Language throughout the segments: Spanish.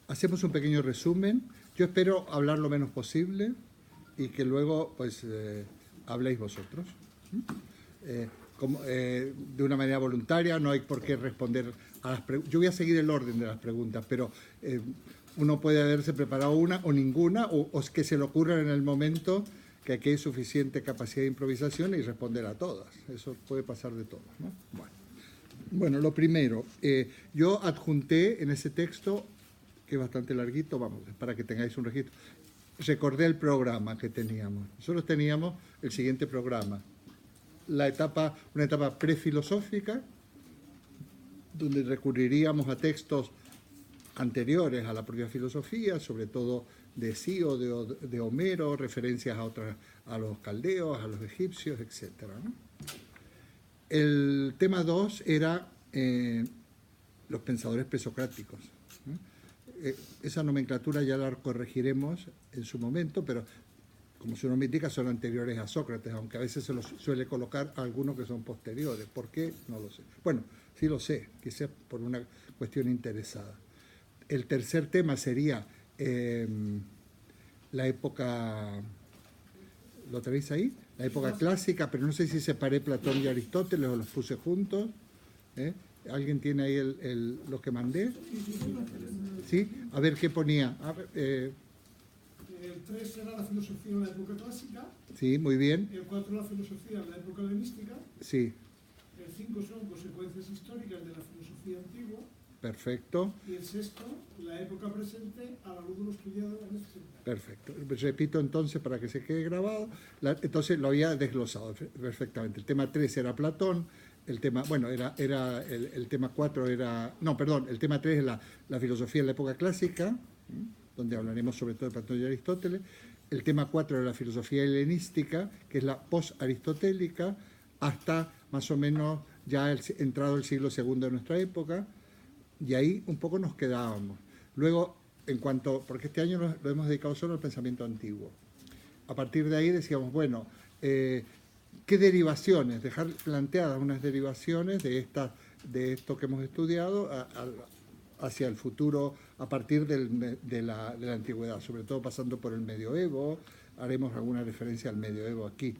Hacemos un pequeño resumen. Yo espero hablar lo menos posible y que luego pues habléis vosotros. De una manera voluntaria, no hay por qué responder a las preguntas. Yo voy a seguir el orden de las preguntas, pero uno puede haberse preparado una o ninguna, o que se le ocurra en el momento, que aquí hay suficiente capacidad de improvisación y responder a todas. Eso puede pasar de todo, ¿no? Bueno, lo primero, yo adjunté en ese texto, que es bastante larguito, vamos, para que tengáis un registro, recordé el programa que teníamos. Nosotros teníamos el siguiente programa. Una etapa prefilosófica, donde recurriríamos a textos anteriores a la propia filosofía, sobre todo de Hesíodo, de Homero, referencias a los caldeos, a los egipcios, etc., ¿no? El tema 2 era los pensadores presocráticos, ¿no? Esa nomenclatura ya la corregiremos en su momento, pero como su nombre indica, son anteriores a Sócrates, aunque a veces se los suele colocar a algunos que son posteriores. ¿Por qué? No lo sé. Bueno, sí lo sé, quizás por una cuestión interesada. El tercer tema sería la época, ¿lo tenéis ahí? La época clásica, pero no sé si separé Platón y Aristóteles o los puse juntos. ¿Alguien tiene ahí lo que mandé? ¿Sí? A ver, ¿qué ponía? El 3 era la filosofía en la época clásica. Sí, muy bien. El 4 la filosofía en la época helenística. Sí. El 5 son consecuencias históricas de la filosofía antigua. Perfecto. Y el 6, la época presente a la luz de lo estudiado en este seminario. Perfecto. Repito entonces para que se quede grabado. Entonces lo había desglosado perfectamente. El tema 3 era Platón. El tema, bueno, el tema 4 era... No, perdón, el tema 3 es la filosofía en la época clásica, donde hablaremos sobre todo de Platón y Aristóteles. El tema 4 era la filosofía helenística, que es la post-aristotélica, hasta más o menos ya entrado el siglo II de nuestra época, y ahí un poco nos quedábamos. Luego, porque este año lo hemos dedicado solo al pensamiento antiguo. A partir de ahí decíamos, bueno, ¿qué derivaciones? Dejar planteadas unas derivaciones de esto que hemos estudiado hacia el futuro a partir de la antigüedad, sobre todo pasando por el medioevo. Haremos alguna referencia al medioevo aquí,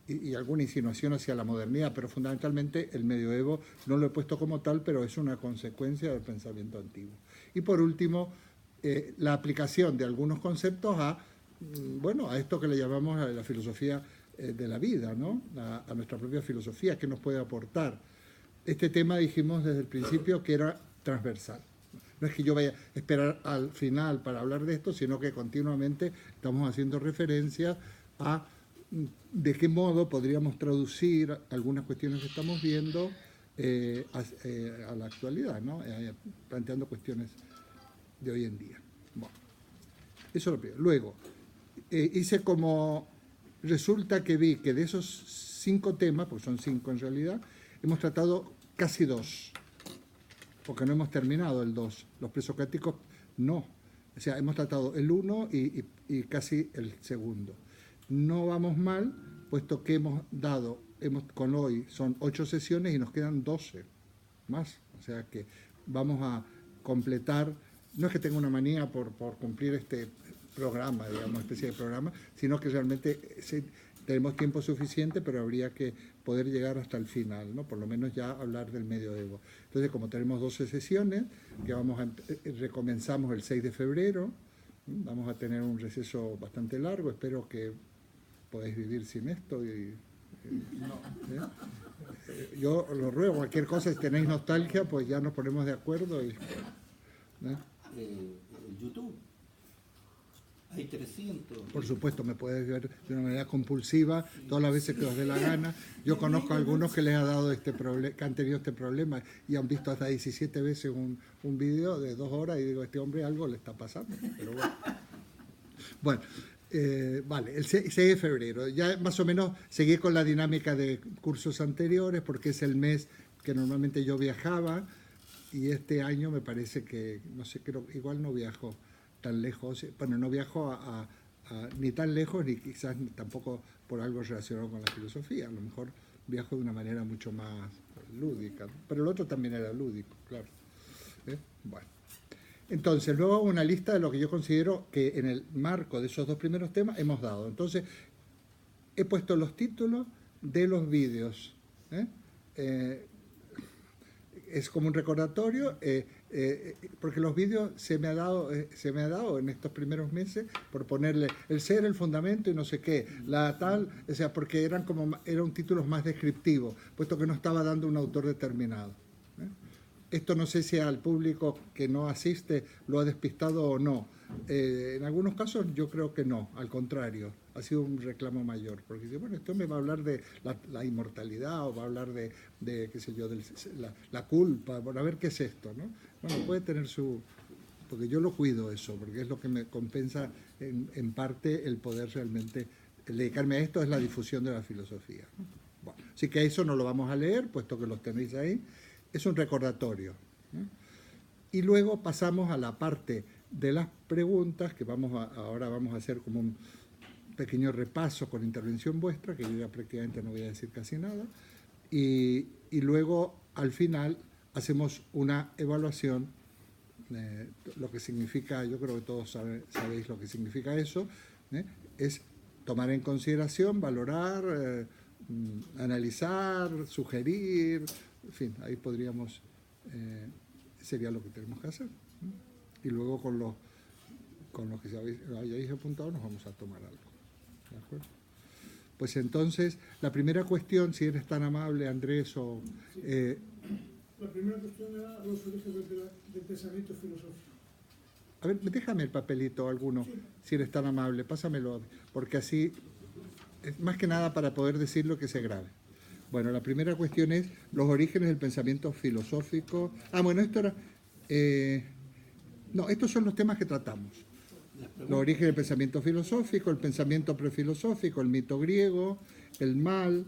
y alguna insinuación hacia la modernidad, pero fundamentalmente el medioevo no lo he puesto como tal, pero es una consecuencia del pensamiento antiguo. Y por último, la aplicación de algunos conceptos a esto que le llamamos la filosofía de la vida, ¿no? A nuestra propia filosofía, que nos puede aportar. Este tema dijimos desde el principio que era transversal. No es que yo vaya a esperar al final para hablar de esto, sino que continuamente estamos haciendo referencia a de qué modo podríamos traducir algunas cuestiones que estamos viendo a la actualidad, ¿no? Planteando cuestiones de hoy en día. Bueno, eso es lo primero. Luego, hice como... Resulta que vi que de esos 5 temas, porque son 5 en realidad, hemos tratado casi 2, porque no hemos terminado el 2. Los presocráticos no. O sea, hemos tratado el 1 y casi el segundo. No vamos mal, puesto que con hoy son 8 sesiones y nos quedan 12 más. O sea que vamos a completar, no es que tenga una manía por cumplir este programa, digamos, especie de programa, sino que realmente tenemos tiempo suficiente, pero habría que poder llegar hasta el final, ¿no? Por lo menos ya hablar del medioevo. Entonces, como tenemos 12 sesiones, que recomenzamos el 6 de febrero, vamos a tener un receso bastante largo, espero que podáis vivir sin esto yo lo ruego, cualquier cosa, si tenéis nostalgia, pues ya nos ponemos de acuerdo y... YouTube. Hay 300. Por supuesto, me puedes ver de una manera compulsiva todas las veces que os dé la gana. Yo conozco a algunos que les ha dado que han tenido este problema y han visto hasta 17 veces un video de 2 horas y digo, este hombre algo le está pasando. Pero bueno. Vale, el 6 de febrero. Ya más o menos seguí con la dinámica de cursos anteriores porque es el mes que normalmente yo viajaba y este año me parece que, no sé, igual no viajo tan lejos, bueno, no viajo ni tan lejos ni quizás tampoco por algo relacionado con la filosofía, a lo mejor viajo de una manera mucho más lúdica, ¿no? Pero el otro también era lúdico, claro. Bueno. Entonces, luego hago una lista de lo que yo considero que en el marco de esos dos primeros temas hemos dado. Entonces, he puesto los títulos de los vídeos. Es como un recordatorio, porque los vídeos se me ha dado en estos primeros meses por ponerle el ser, el fundamento y no sé qué, la tal, o sea, porque eran títulos más descriptivos, puesto que no estaba dando un autor determinado. Esto no sé si al público que no asiste lo ha despistado o no. En algunos casos yo creo que no, al contrario, ha sido un reclamo mayor, porque dice, bueno, esto me va a hablar de la inmortalidad o va a hablar de qué sé yo, de la culpa, bueno, a ver qué es esto, ¿no? Bueno, puede tener su... porque yo lo cuido eso, porque es lo que me compensa en parte el poder realmente... El dedicarme a esto es la difusión de la filosofía, ¿no? Bueno, así que eso no lo vamos a leer, puesto que los tenéis ahí. Es un recordatorio, ¿no? Y luego pasamos a la parte de las preguntas, que ahora vamos a hacer como un pequeño repaso con intervención vuestra, que yo ya prácticamente no voy a decir casi nada, y luego al final hacemos una evaluación, lo que significa, yo creo que todos sabéis lo que significa eso, es tomar en consideración, valorar, analizar, sugerir, en fin, ahí podríamos, sería lo que tenemos que hacer, ¿no? Y luego con los que hayáis apuntado nos vamos a tomar algo. ¿De acuerdo? Pues entonces, la primera cuestión, si eres tan amable, Andrés, o... La primera cuestión era los orígenes del pensamiento filosófico. A ver, déjame el papelito alguno, Sí. si eres tan amable, pásamelo, porque así, es más que nada para poder decir lo que se grabe. Bueno, la primera cuestión es los orígenes del pensamiento filosófico. Bueno, esto era... no, estos son los temas que tratamos. Los orígenes del pensamiento filosófico, el pensamiento prefilosófico, el mito griego, el mal,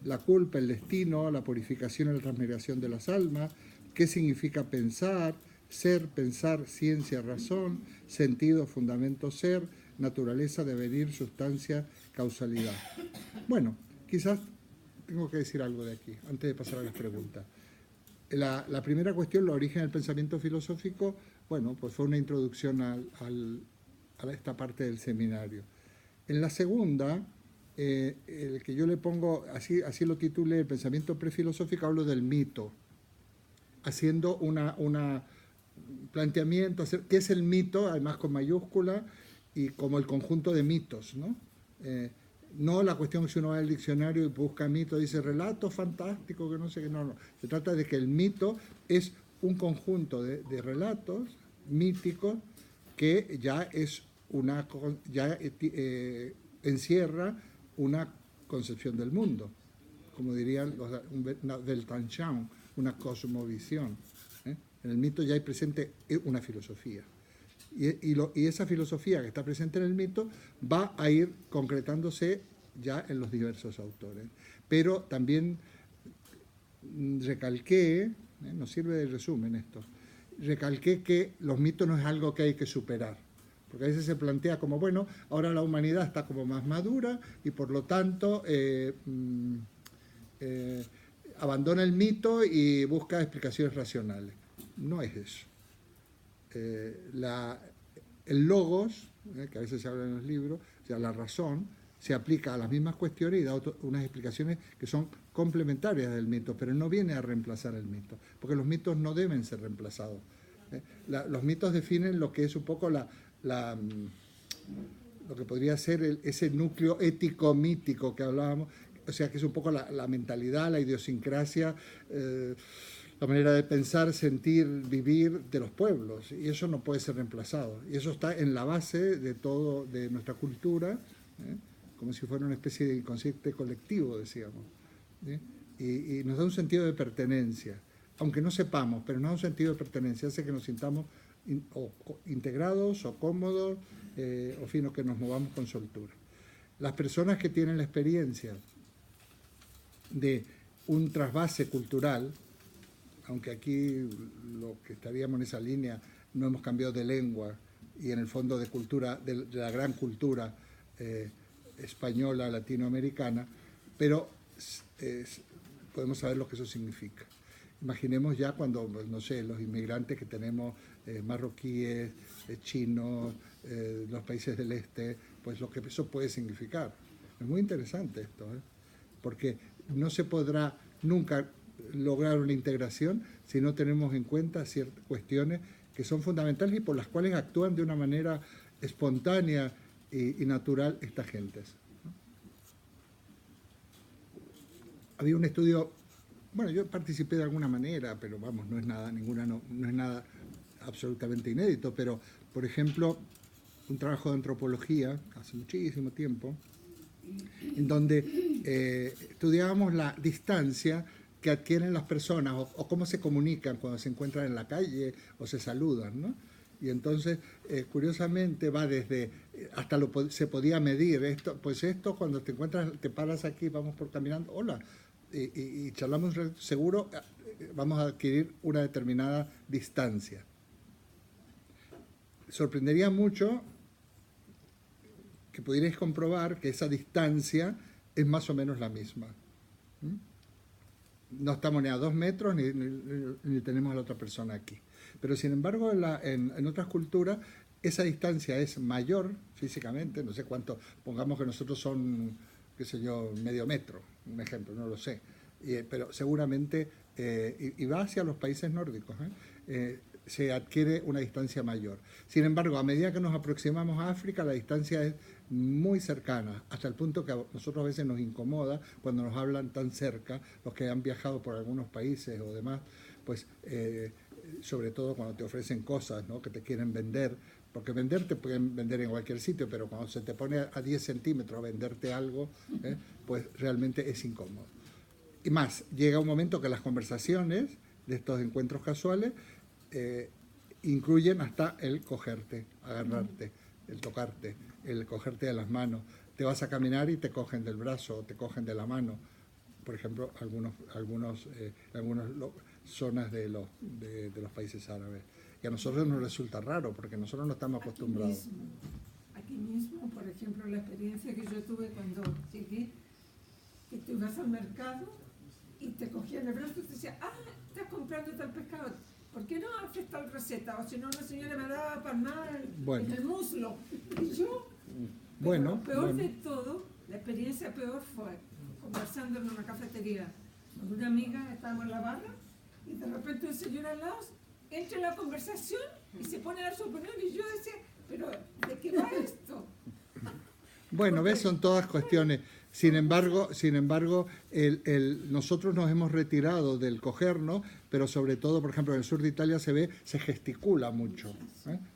la culpa, el destino, la purificación y la transmigración de las almas, qué significa pensar, ser, pensar, ciencia, razón, sentido, fundamento, ser, naturaleza, devenir, sustancia, causalidad. Bueno, quizás tengo que decir algo de aquí, antes de pasar a las preguntas. La primera cuestión, los orígenes del pensamiento filosófico, bueno, pues fue una introducción a esta parte del seminario. En la segunda, el que yo le pongo, así lo titulé, el pensamiento prefilosófico, hablo del mito, haciendo un planteamiento, ¿qué es el mito? Además con mayúscula y como el conjunto de mitos, ¿no? No la cuestión que si uno va al diccionario y busca mito, dice relato fantástico, que no sé qué, no. Se trata de que el mito es un conjunto de relatos míticos que ya es encierra una concepción del mundo, como dirían los del Tanchang, una cosmovisión. En el mito ya hay presente una filosofía. Y esa filosofía que está presente en el mito va a ir concretándose ya en los diversos autores. Pero también recalqué, nos sirve de resumen esto, recalqué que los mitos no es algo que hay que superar, porque a veces se plantea como, bueno, ahora la humanidad está como más madura y por lo tanto abandona el mito y busca explicaciones racionales. No es eso. El logos, que a veces se habla en los libros, o sea, la razón, se aplica a las mismas cuestiones y da unas explicaciones que son complementarias del mito, pero no viene a reemplazar el mito, porque los mitos no deben ser reemplazados. Los mitos definen lo que es un poco lo que podría ser ese núcleo ético-mítico que hablábamos, o sea, que es un poco la mentalidad, la idiosincrasia, la manera de pensar, sentir, vivir de los pueblos, y eso no puede ser reemplazado. Y eso está en la base de todo, de nuestra cultura, como si fuera una especie de inconsciente colectivo, decíamos. Y nos da un sentido de pertenencia, aunque no sepamos, pero nos da un sentido de pertenencia, hace que nos sintamos integrados o cómodos, o fino que nos movamos con soltura. Las personas que tienen la experiencia de un trasvase cultural, aunque aquí lo que estaríamos en esa línea no hemos cambiado de lengua y en el fondo de cultura, de la gran cultura española, latinoamericana, pero podemos saber lo que eso significa. Imaginemos ya cuando, no sé, los inmigrantes que tenemos, marroquíes, chinos, los países del este, pues lo que eso puede significar. Es muy interesante esto, porque no se podrá nunca lograr una integración si no tenemos en cuenta ciertas cuestiones que son fundamentales y por las cuales actúan de una manera espontánea y natural estas gentes. Había un estudio, bueno, yo participé de alguna manera, pero vamos, no es nada absolutamente inédito, pero, por ejemplo, un trabajo de antropología hace muchísimo tiempo, en donde estudiábamos la distancia que adquieren las personas o cómo se comunican cuando se encuentran en la calle o se saludan, ¿no? Y entonces, curiosamente, va desde, se podía medir esto, pues esto cuando te encuentras, te paras aquí, vamos por caminando, hola, y charlamos, seguro vamos a adquirir una determinada distancia. Sorprendería mucho que pudierais comprobar que esa distancia es más o menos la misma. No estamos ni a 2 metros ni tenemos a la otra persona aquí. Pero sin embargo, en otras culturas, esa distancia es mayor físicamente, no sé cuánto, pongamos que nosotros son, qué sé yo, medio metro, un ejemplo, no lo sé. Pero seguramente, y va hacia los países nórdicos, se adquiere una distancia mayor. Sin embargo, a medida que nos aproximamos a África, la distancia es muy cercana, hasta el punto que a nosotros a veces nos incomoda cuando nos hablan tan cerca, los que han viajado por algunos países o demás, pues sobre todo cuando te ofrecen cosas, ¿no?, que te quieren vender, porque vender te pueden vender en cualquier sitio, pero cuando se te pone a 10 centímetros a venderte algo, pues realmente es incómodo. Y más, llega un momento que las conversaciones de estos encuentros casuales incluyen hasta el cogerte, agarrarte, el tocarte, el cogerte de las manos. Te vas a caminar y te cogen del brazo, te cogen de la mano. Por ejemplo, algunas zonas de los países árabes. Y a nosotros nos resulta raro, porque nosotros no estamos acostumbrados. Aquí mismo, por ejemplo, la experiencia que yo tuve cuando llegué, que tú ibas al mercado y te cogían el brazo y te decían, estás comprando tal pescado, ¿por qué no haces tal receta? O si no, una señora me daba palmar en el muslo. Y yo, lo peor de todo, la experiencia peor fue conversando en una cafetería con una amiga, estábamos en la barra, y de repente un señor al lado entra en la conversación y se pone a dar su opinión, y yo decía, pero ¿de qué va esto? Bueno, ves, son todas cuestiones. Sin embargo, nosotros nos hemos retirado del cogernos, pero sobre todo, por ejemplo, en el sur de Italia se gesticula mucho.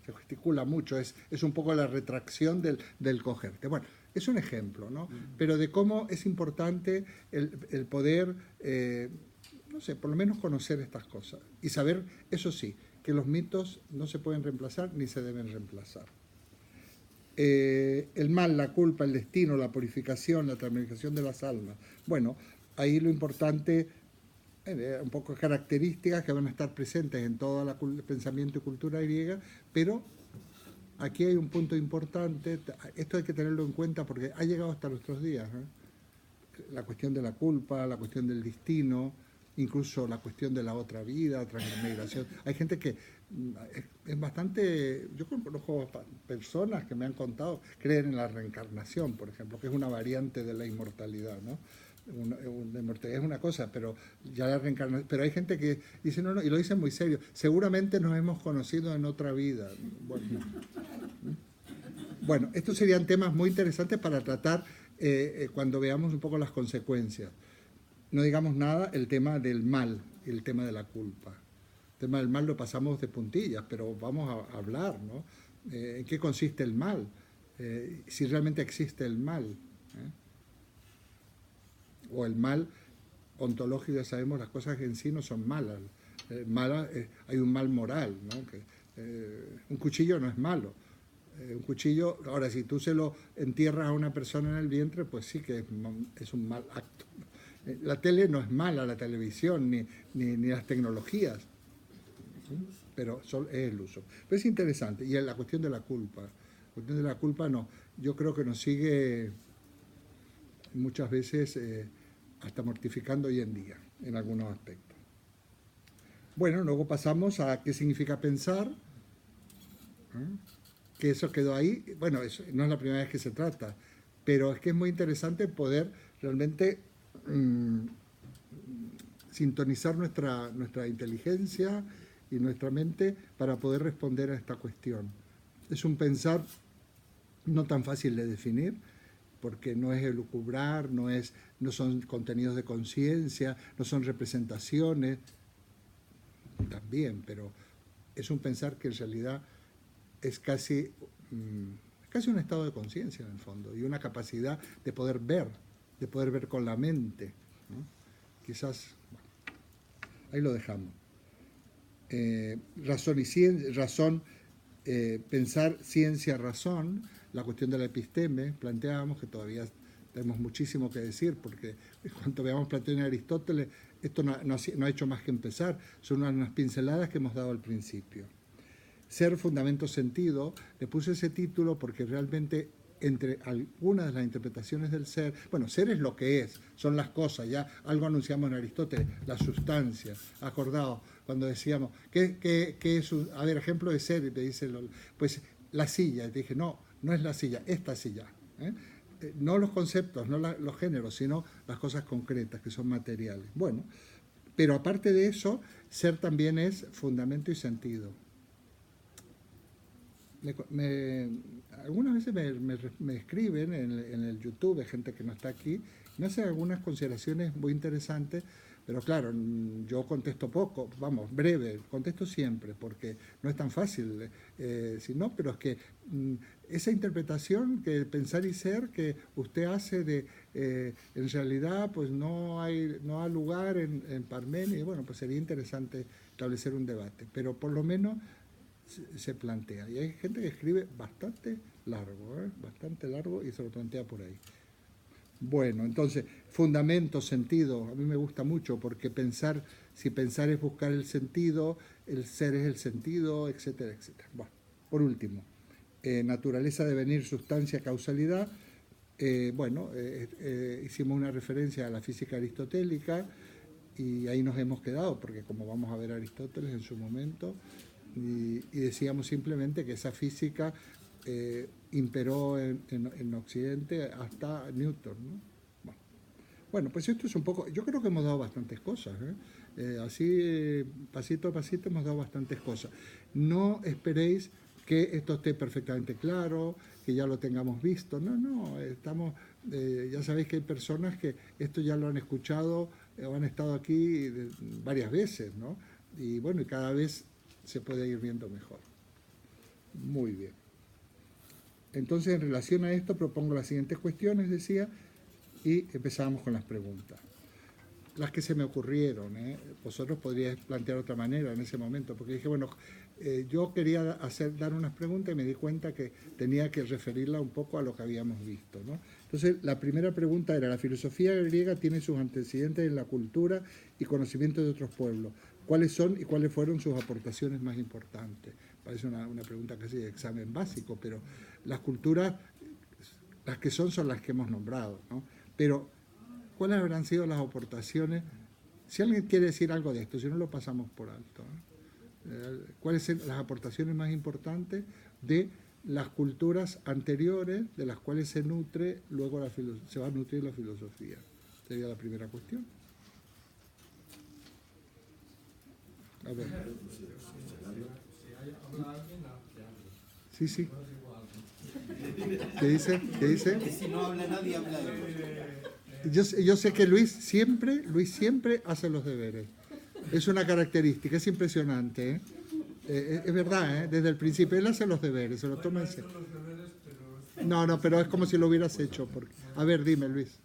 Se gesticula mucho, es un poco la retracción del cogerte. Bueno, es un ejemplo, ¿no? Pero de cómo es importante el poder, no sé, por lo menos conocer estas cosas. Y saber, eso sí, que los mitos no se pueden reemplazar ni se deben reemplazar. El mal, la culpa, el destino, la purificación, la transmigración de las almas. Bueno, ahí lo importante, un poco características que van a estar presentes en todo el pensamiento y cultura griega, pero aquí hay un punto importante, esto hay que tenerlo en cuenta porque ha llegado hasta nuestros días, la cuestión de la culpa, la cuestión del destino, incluso la cuestión de la otra vida, transmigración. Hay gente que es bastante, yo conozco personas que me han contado, creen en la reencarnación, por ejemplo, que es una variante de la inmortalidad, ¿no? La inmortalidad es una cosa, pero ya la reencarnación, pero hay gente que dice no, y lo dice muy serio, seguramente nos hemos conocido en otra vida. Bueno, estos serían temas muy interesantes para tratar cuando veamos un poco las consecuencias. No digamos nada el tema del mal y el tema de la culpa. El tema del mal lo pasamos de puntillas, pero vamos a hablar, ¿no? ¿En qué consiste el mal? Si realmente existe el mal. O el mal ontológico, ya sabemos, las cosas en sí no son malas. Hay un mal moral, ¿no? Un cuchillo no es malo. Un cuchillo, ahora si tú se lo entierras a una persona en el vientre, pues sí que es un mal acto. La tele no es mala, la televisión, ni las tecnologías, pero es el uso. Pero es interesante. Y la cuestión de la culpa. La cuestión de la culpa no. Yo creo que nos sigue muchas veces hasta mortificando hoy en día, en algunos aspectos. Bueno, luego pasamos a qué significa pensar, que eso quedó ahí. Bueno, eso no es la primera vez que se trata, pero es que es muy interesante poder realmente sintonizar nuestra inteligencia y nuestra mente para poder responder a esta cuestión. Es un pensar no tan fácil de definir, porque no es elucubrar, no son contenidos de conciencia, no son representaciones, también, pero es un pensar que en realidad es casi un estado de conciencia en el fondo, y una capacidad de poder ver con la mente, ¿no? Quizás, bueno, ahí lo dejamos. Razón y ciencia, pensar ciencia, razón, la cuestión de la episteme, planteábamos que todavía tenemos muchísimo que decir, porque cuando veamos Platón y Aristóteles, esto no ha hecho más que empezar, son unas pinceladas que hemos dado al principio. Ser, fundamento, sentido, le puse ese título porque realmente entre algunas de las interpretaciones del ser, bueno, ser es lo que es, son las cosas, ya algo anunciamos en Aristóteles, la sustancia, acordado, cuando decíamos, ¿qué es un, a ver, ejemplo de ser? Y te dice, pues la silla, y te dije, no es la silla, esta silla, no los conceptos, no los géneros, sino las cosas concretas, que son materiales. Bueno, pero aparte de eso, ser también es fundamento y sentido. Algunas veces me escriben en el YouTube, gente que no está aquí, me hacen algunas consideraciones muy interesantes, pero claro, yo contesto poco, vamos, breve, contesto siempre, porque no es tan fácil, sino, pero es que esa interpretación que pensar y ser que usted hace en realidad pues no hay lugar en Parménides, bueno, pues sería interesante establecer un debate, pero por lo menos se plantea. Y hay gente que escribe bastante largo y se lo plantea por ahí. Bueno, entonces, fundamento, sentido, a mí me gusta mucho porque si pensar es buscar el sentido, el ser es el sentido, etcétera, etcétera. Bueno, por último, naturaleza, devenir, sustancia, causalidad. Hicimos una referencia a la física aristotélica y ahí nos hemos quedado, porque como vamos a ver a Aristóteles en su momento, y decíamos simplemente que esa física imperó en Occidente hasta Newton, ¿no? Bueno, pues esto es un poco, yo creo que hemos dado bastantes cosas, así pasito a pasito hemos dado bastantes cosas. No esperéis que esto esté perfectamente claro, que ya lo tengamos visto, no, ya sabéis que hay personas que esto ya lo han escuchado o han estado aquí varias veces, ¿no? Y bueno, y cada vez se puede ir viendo mejor. Muy bien. Entonces, en relación a esto, propongo las siguientes cuestiones, decía, y empezamos con las preguntas. Las que se me ocurrieron, vosotros podríais plantear otra manera en ese momento, porque dije, bueno, yo quería dar unas preguntas y me di cuenta que tenía que referirla un poco a lo que habíamos visto, ¿no? Entonces, la primera pregunta era, ¿la filosofía griega tiene sus antecedentes en la cultura y conocimiento de otros pueblos? ¿Cuáles son y cuáles fueron sus aportaciones más importantes? Parece una pregunta casi de examen básico, pero las culturas, las que son las que hemos nombrado, ¿no? Pero, ¿cuáles habrán sido las aportaciones? Si alguien quiere decir algo de esto, si no lo pasamos por alto, ¿no? ¿Cuáles son las aportaciones más importantes de las culturas anteriores de las cuales se nutre luego se va a nutrir la filosofía? Sería la primera cuestión. A ver. Sí. ¿Qué dice? Que si no habla nadie, habla él. Yo sé que Luis siempre hace los deberes. Es una característica, es impresionante, es verdad, desde el principio él hace los deberes, se lo toma en serio. No, pero es como si lo hubieras hecho. A ver, dime, Luis.